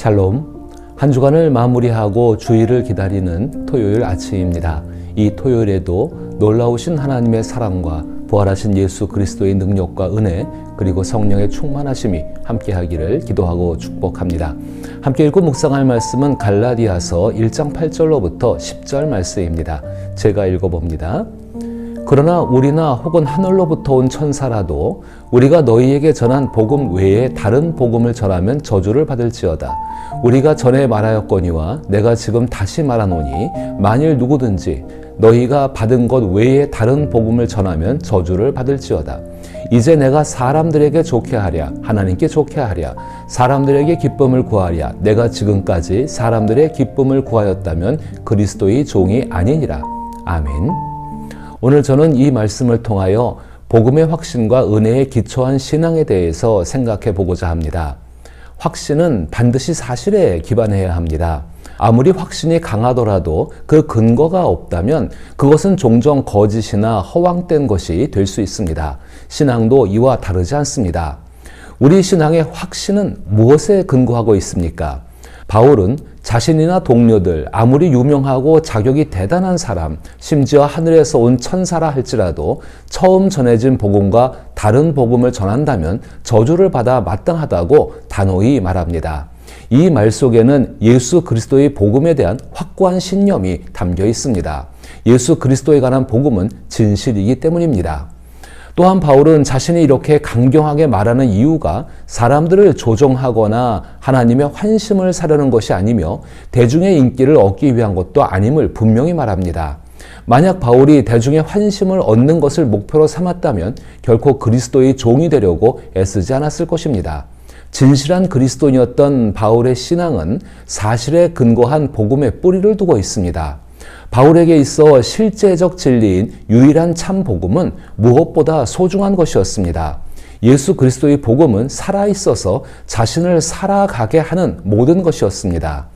샬롬, 한 주간을 마무리하고 주일을 기다리는 토요일 아침입니다. 이 토요일에도 놀라우신 하나님의 사랑과 부활하신 예수 그리스도의 능력과 은혜 그리고 성령의 충만하심이 함께하기를 기도하고 축복합니다. 함께 읽고 묵상할 말씀은 갈라디아서 1장 8절로부터 10절 말씀입니다. 제가 읽어봅니다. 그러나 우리나 혹은 하늘로부터 온 천사라도 우리가 너희에게 전한 복음 외에 다른 복음을 전하면 저주를 받을지어다. 우리가 전에 말하였거니와 내가 지금 다시 말하노니 만일 누구든지 너희가 받은 것 외에 다른 복음을 전하면 저주를 받을지어다. 이제 내가 사람들에게 좋게 하랴 하나님께 좋게 하랴 사람들에게 기쁨을 구하랴 내가 지금까지 사람들의 기쁨을 구하였다면 그리스도의 종이 아니니라. 아멘. 오늘 저는 이 말씀을 통하여 복음의 확신과 은혜에 기초한 신앙에 대해서 생각해 보고자 합니다. 확신은 반드시 사실에 기반해야 합니다. 아무리 확신이 강하더라도 그 근거가 없다면 그것은 종종 거짓이나 허황된 것이 될 수 있습니다. 신앙도 이와 다르지 않습니다. 우리 신앙의 확신은 무엇에 근거하고 있습니까? 바울은 자신이나 동료들, 아무리 유명하고 자격이 대단한 사람, 심지어 하늘에서 온 천사라 할지라도 처음 전해진 복음과 다른 복음을 전한다면 저주를 받아 마땅하다고 단호히 말합니다. 이 말 속에는 예수 그리스도의 복음에 대한 확고한 신념이 담겨 있습니다. 예수 그리스도에 관한 복음은 진실이기 때문입니다. 또한 바울은 자신이 이렇게 강경하게 말하는 이유가 사람들을 조종하거나 하나님의 환심을 사려는 것이 아니며 대중의 인기를 얻기 위한 것도 아님을 분명히 말합니다. 만약 바울이 대중의 환심을 얻는 것을 목표로 삼았다면 결코 그리스도의 종이 되려고 애쓰지 않았을 것입니다. 진실한 그리스도인이었던 바울의 신앙은 사실에 근거한 복음의 뿌리를 두고 있습니다. 바울에게 있어 실제적 진리인 유일한 참 복음은 무엇보다 소중한 것이었습니다. 예수 그리스도의 복음은 살아있어서 자신을 살아가게 하는 모든 것이었습니다.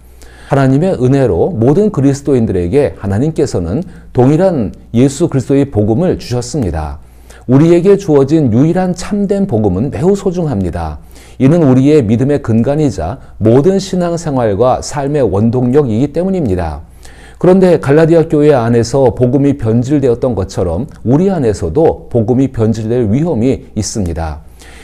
하나님의 은혜로 모든 그리스도인들에게 하나님께서는 동일한 예수 그리스도의 복음을 주셨습니다. 우리에게 주어진 유일한 참된 복음은 매우 소중합니다. 이는 우리의 믿음의 근간이자 모든 신앙생활과 삶의 원동력이기 때문입니다. 그런데 갈라디아 교회 안에서 복음이 변질되었던 것처럼 우리 안에서도 복음이 변질될 위험이 있습니다.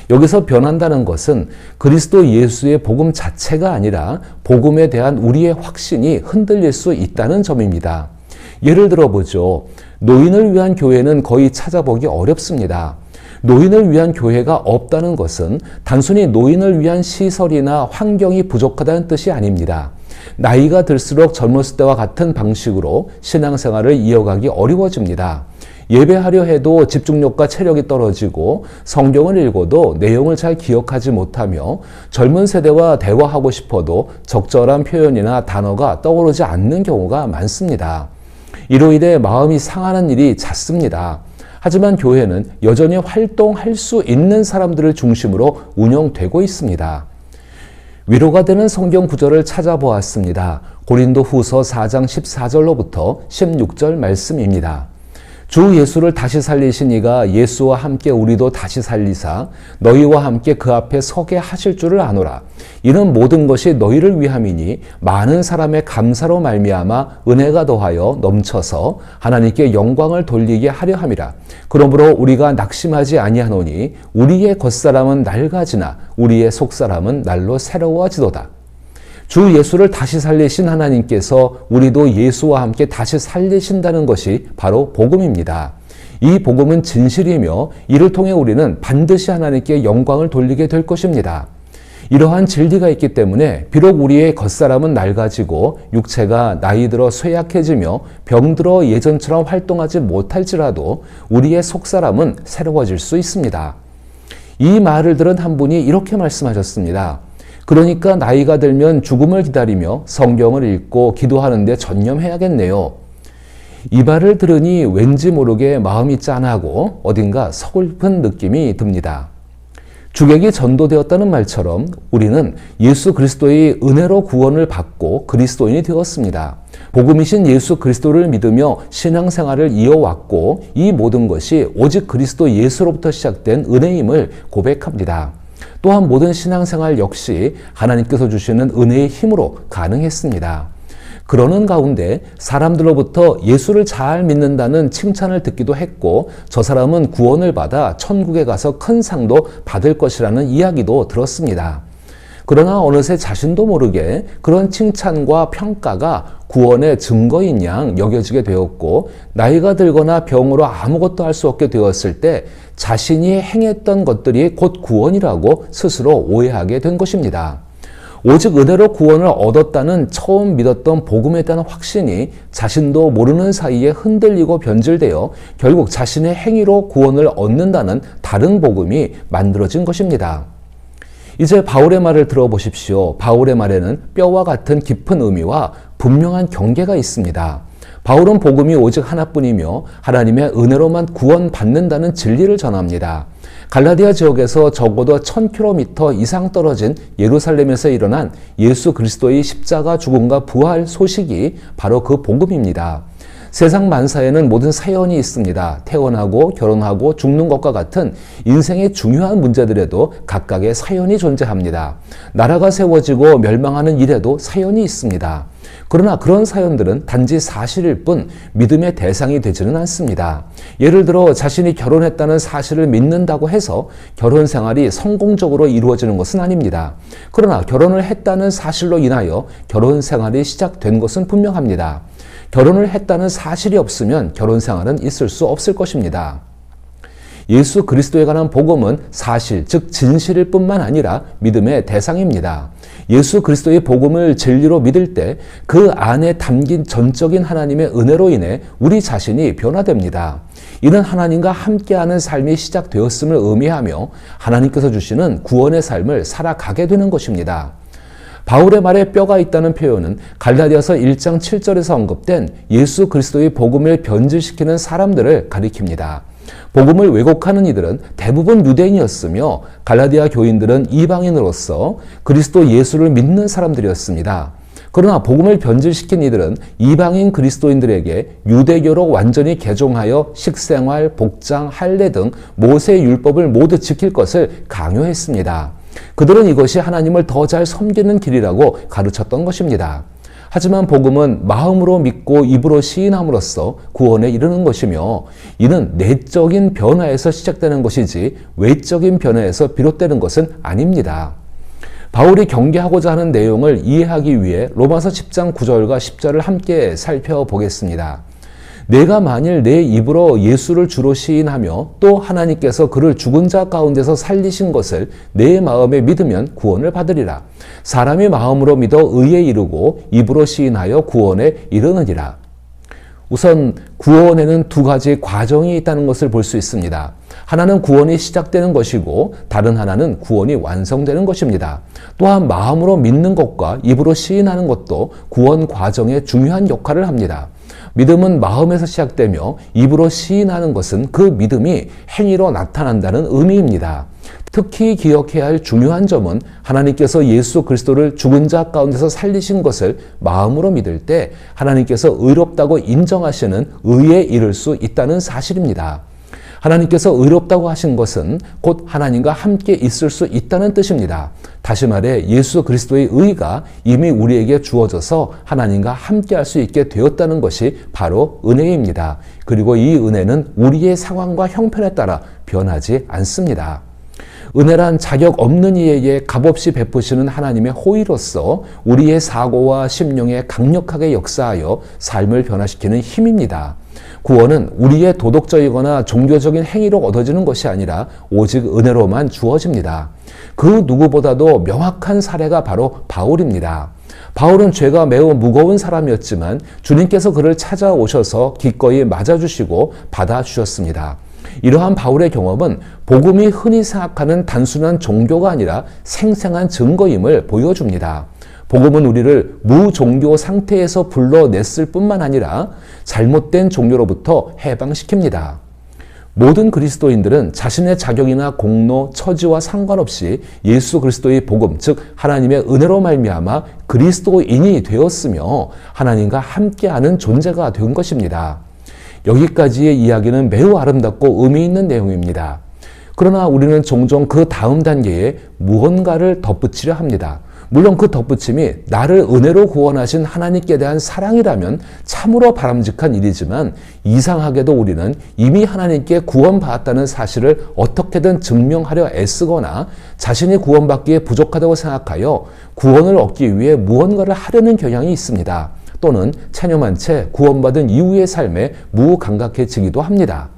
여기서 변한다는 것은 그리스도 예수의 복음 자체가 아니라 복음에 대한 우리의 확신이 흔들릴 수 있다는 점입니다. 예를 들어보죠. 노인을 위한 교회는 거의 찾아보기 어렵습니다. 노인을 위한 교회가 없다는 것은 단순히 노인을 위한 시설이나 환경이 부족하다는 뜻이 아닙니다. 나이가 들수록 젊었을 때와 같은 방식으로 신앙생활을 이어가기 어려워집니다. 예배하려 해도 집중력과 체력이 떨어지고 성경을 읽어도 내용을 잘 기억하지 못하며 젊은 세대와 대화하고 싶어도 적절한 표현이나 단어가 떠오르지 않는 경우가 많습니다. 이로 인해 마음이 상하는 일이 잦습니다. 하지만 교회는 여전히 활동할 수 있는 사람들을 중심으로 운영되고 있습니다. 위로가 되는 성경 구절을 찾아보았습니다. 고린도 후서 4장 14절로부터 16절 말씀입니다. 주 예수를 다시 살리신 이가 예수와 함께 우리도 다시 살리사 너희와 함께 그 앞에 서게 하실 줄을 아노라. 이는 모든 것이 너희를 위함이니 많은 사람의 감사로 말미암아 은혜가 더하여 넘쳐서 하나님께 영광을 돌리게 하려 함이라. 그러므로 우리가 낙심하지 아니하노니 우리의 겉사람은 낡아지나 우리의 속사람은 날로 새로워지도다. 주 예수를 다시 살리신 하나님께서 우리도 예수와 함께 다시 살리신다는 것이 바로 복음입니다. 이 복음은 진실이며 이를 통해 우리는 반드시 하나님께 영광을 돌리게 될 것입니다. 이러한 진리가 있기 때문에 비록 우리의 겉사람은 낡아지고 육체가 나이 들어 쇠약해지며 병들어 예전처럼 활동하지 못할지라도 우리의 속사람은 새로워질 수 있습니다. 이 말을 들은 한 분이 이렇게 말씀하셨습니다. 그러니까 나이가 들면 죽음을 기다리며 성경을 읽고 기도하는 데 전념해야겠네요. 이 말을 들으니 왠지 모르게 마음이 짠하고 어딘가 서글픈 느낌이 듭니다. 주객이 전도되었다는 말처럼 우리는 예수 그리스도의 은혜로 구원을 받고 그리스도인이 되었습니다. 복음이신 예수 그리스도를 믿으며 신앙생활을 이어왔고 이 모든 것이 오직 그리스도 예수로부터 시작된 은혜임을 고백합니다. 또한 모든 신앙생활 역시 하나님께서 주시는 은혜의 힘으로 가능했습니다. 그러는 가운데 사람들로부터 예수를 잘 믿는다는 칭찬을 듣기도 했고, 저 사람은 구원을 받아 천국에 가서 큰 상도 받을 것이라는 이야기도 들었습니다. 그러나 어느새 자신도 모르게 그런 칭찬과 평가가 구원의 증거인 양 여겨지게 되었고, 나이가 들거나 병으로 아무것도 할 수 없게 되었을 때 자신이 행했던 것들이 곧 구원이라고 스스로 오해하게 된 것입니다. 오직 은혜로 구원을 얻었다는 처음 믿었던 복음에 대한 확신이 자신도 모르는 사이에 흔들리고 변질되어 결국 자신의 행위로 구원을 얻는다는 다른 복음이 만들어진 것입니다. 이제 바울의 말을 들어보십시오. 바울의 말에는 뼈와 같은 깊은 의미와 분명한 경계가 있습니다. 바울은 복음이 오직 하나뿐이며 하나님의 은혜로만 구원받는다는 진리를 전합니다. 갈라디아 지역에서 적어도 1000km 이상 떨어진 예루살렘에서 일어난 예수 그리스도의 십자가 죽음과 부활 소식이 바로 그 복음입니다. 세상 만사에는 모든 사연이 있습니다. 태어나고 결혼하고 죽는 것과 같은 인생의 중요한 문제들에도 각각의 사연이 존재합니다. 나라가 세워지고 멸망하는 일에도 사연이 있습니다. 그러나 그런 사연들은 단지 사실일 뿐 믿음의 대상이 되지는 않습니다. 예를 들어 자신이 결혼했다는 사실을 믿는다고 해서 결혼 생활이 성공적으로 이루어지는 것은 아닙니다. 그러나 결혼을 했다는 사실로 인하여 결혼 생활이 시작된 것은 분명합니다. 결혼을 했다는 사실이 없으면 결혼 생활은 있을 수 없을 것입니다. 예수 그리스도에 관한 복음은 사실, 즉 진실일 뿐만 아니라 믿음의 대상입니다. 예수 그리스도의 복음을 진리로 믿을 때 그 안에 담긴 전적인 하나님의 은혜로 인해 우리 자신이 변화됩니다. 이는 하나님과 함께하는 삶이 시작되었음을 의미하며 하나님께서 주시는 구원의 삶을 살아가게 되는 것입니다. 바울의 말에 뼈가 있다는 표현은 갈라디아서 1장 7절에서 언급된 예수 그리스도의 복음을 변질시키는 사람들을 가리킵니다. 복음을 왜곡하는 이들은 대부분 유대인이었으며 갈라디아 교인들은 이방인으로서 그리스도 예수를 믿는 사람들이었습니다. 그러나 복음을 변질시킨 이들은 이방인 그리스도인들에게 유대교로 완전히 개종하여 식생활, 복장, 할례 등 모세의 율법을 모두 지킬 것을 강요했습니다. 그들은 이것이 하나님을 더 잘 섬기는 길이라고 가르쳤던 것입니다. 하지만 복음은 마음으로 믿고 입으로 시인함으로써 구원에 이르는 것이며, 이는 내적인 변화에서 시작되는 것이지 외적인 변화에서 비롯되는 것은 아닙니다. 바울이 경계하고자 하는 내용을 이해하기 위해 로마서 10장 9절과 10절을 함께 살펴보겠습니다. 내가 만일 내 입으로 예수를 주로 시인하며 또 하나님께서 그를 죽은 자 가운데서 살리신 것을 내 마음에 믿으면 구원을 받으리라. 사람이 마음으로 믿어 의에 이르고 입으로 시인하여 구원에 이르느니라. 우선 구원에는 두 가지 과정이 있다는 것을 볼 수 있습니다. 하나는 구원이 시작되는 것이고 다른 하나는 구원이 완성되는 것입니다. 또한 마음으로 믿는 것과 입으로 시인하는 것도 구원 과정에 중요한 역할을 합니다. 믿음은 마음에서 시작되며 입으로 시인하는 것은 그 믿음이 행위로 나타난다는 의미입니다. 특히 기억해야 할 중요한 점은 하나님께서 예수 그리스도를 죽은 자 가운데서 살리신 것을 마음으로 믿을 때 하나님께서 의롭다고 인정하시는 의에 이를 수 있다는 사실입니다. 하나님께서 의롭다고 하신 것은 곧 하나님과 함께 있을 수 있다는 뜻입니다. 다시 말해 예수 그리스도의 의가 이미 우리에게 주어져서 하나님과 함께 할 수 있게 되었다는 것이 바로 은혜입니다. 그리고 이 은혜는 우리의 상황과 형편에 따라 변하지 않습니다. 은혜란 자격 없는 이에게 값없이 베푸시는 하나님의 호의로서 우리의 사고와 심령에 강력하게 역사하여 삶을 변화시키는 힘입니다. 구원은 우리의 도덕적이거나 종교적인 행위로 얻어지는 것이 아니라 오직 은혜로만 주어집니다. 그 누구보다도 명확한 사례가 바로 바울입니다. 바울은 죄가 매우 무거운 사람이었지만 주님께서 그를 찾아오셔서 기꺼이 맞아주시고 받아주셨습니다. 이러한 바울의 경험은 복음이 흔히 생각하는 단순한 종교가 아니라 생생한 증거임을 보여줍니다. 복음은 우리를 무종교 상태에서 불러냈을 뿐만 아니라 잘못된 종교로부터 해방시킵니다. 모든 그리스도인들은 자신의 자격이나 공로, 처지와 상관없이 예수 그리스도의 복음, 즉 하나님의 은혜로 말미암아 그리스도인이 되었으며 하나님과 함께하는 존재가 된 것입니다. 여기까지의 이야기는 매우 아름답고 의미 있는 내용입니다. 그러나 우리는 종종 그 다음 단계에 무언가를 덧붙이려 합니다. 물론 그 덧붙임이 나를 은혜로 구원하신 하나님께 대한 사랑이라면 참으로 바람직한 일이지만 이상하게도 우리는 이미 하나님께 구원받았다는 사실을 어떻게든 증명하려 애쓰거나 자신이 구원받기에 부족하다고 생각하여 구원을 얻기 위해 무언가를 하려는 경향이 있습니다. 또는 체념한 채 구원받은 이후의 삶에 무감각해지기도 합니다.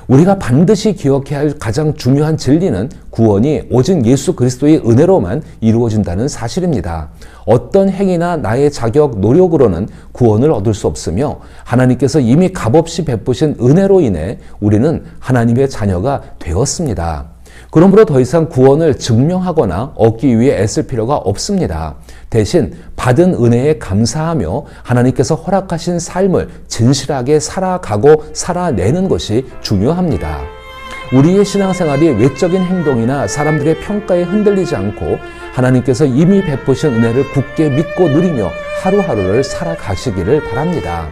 우리가 반드시 기억해야 할 가장 중요한 진리는 구원이 오직 예수 그리스도의 은혜로만 이루어진다는 사실입니다. 어떤 행위나 나의 자격, 노력으로는 구원을 얻을 수 없으며 하나님께서 이미 값없이 베푸신 은혜로 인해 우리는 하나님의 자녀가 되었습니다. 그러므로 더 이상 구원을 증명하거나 얻기 위해 애쓸 필요가 없습니다. 대신 받은 은혜에 감사하며 하나님께서 허락하신 삶을 진실하게 살아가고 살아내는 것이 중요합니다. 우리의 신앙생활이 외적인 행동이나 사람들의 평가에 흔들리지 않고 하나님께서 이미 베푸신 은혜를 굳게 믿고 누리며 하루하루를 살아가시기를 바랍니다.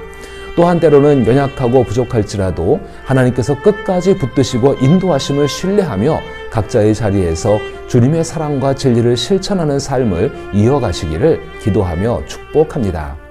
또한 때로는 연약하고 부족할지라도 하나님께서 끝까지 붙드시고 인도하심을 신뢰하며 각자의 자리에서 주님의 사랑과 진리를 실천하는 삶을 이어가시기를 기도하며 축복합니다.